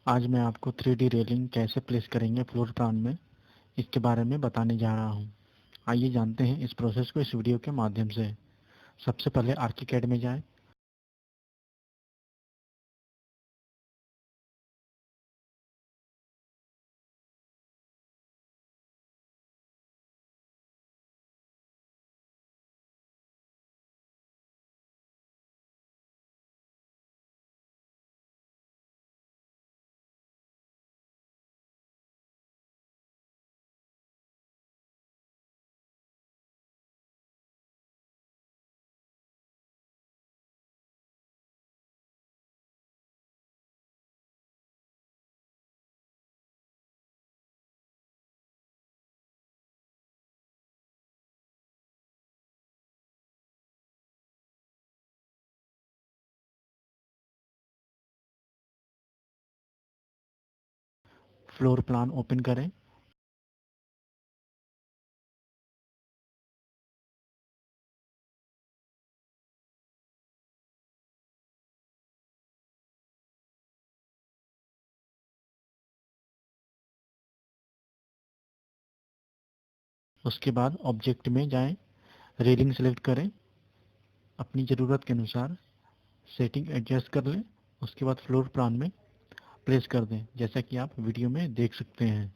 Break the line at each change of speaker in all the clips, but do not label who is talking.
आज मैं आपको 3D रेलिंग कैसे प्लेस करेंगे फ्लोर प्लान में, इसके बारे में बताने जा रहा हूँ। आइए जानते हैं इस प्रोसेस को इस वीडियो के माध्यम से। सबसे पहले आर्किकैड में जाएं। फ्लोर प्लान ओपन करें। उसके बाद ऑब्जेक्ट में जाएं, रेलिंग सेलेक्ट करें, अपनी ज़रूरत के अनुसार सेटिंग एडजस्ट कर लें। उसके बाद फ्लोर प्लान में प्लेस कर दें, जैसा कि आप वीडियो में देख सकते हैं।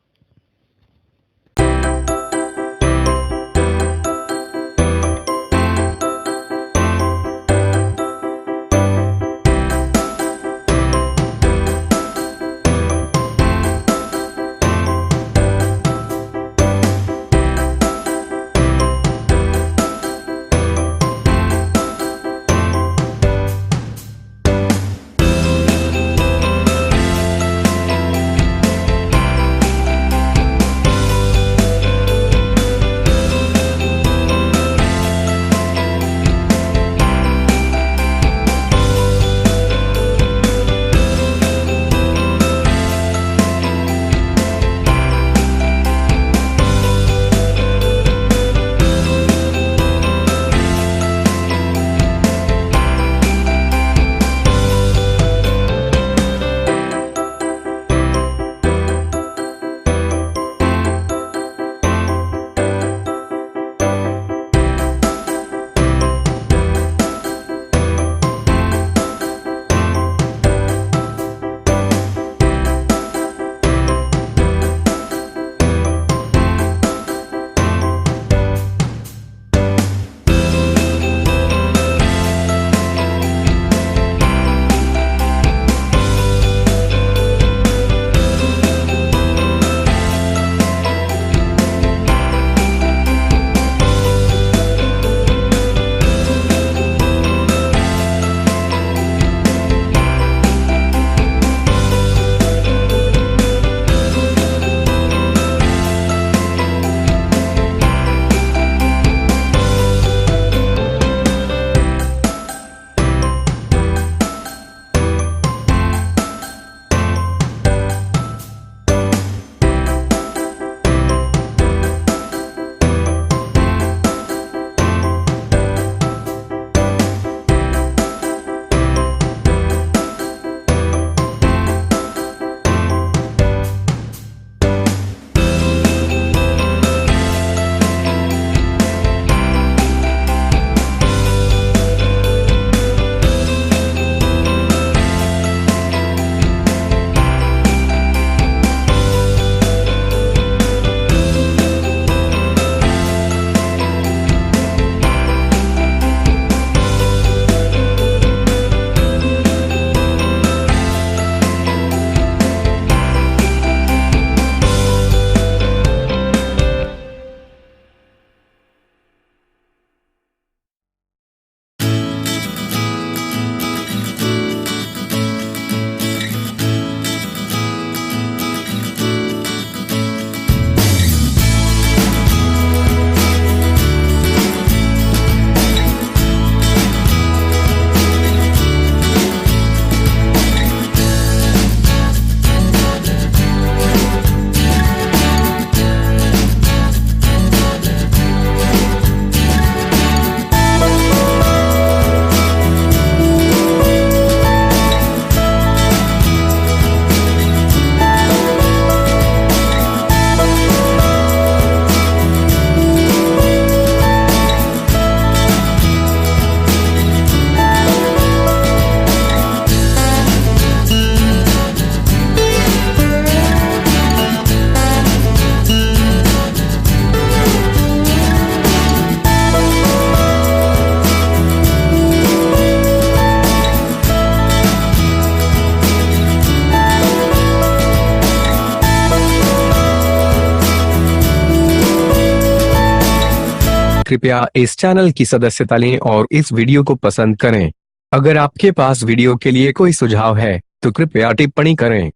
कृपया इस चैनल की सदस्यता लें और इस वीडियो को पसंद करें। अगर आपके पास वीडियो के लिए कोई सुझाव है तो कृपया टिप्पणी करें।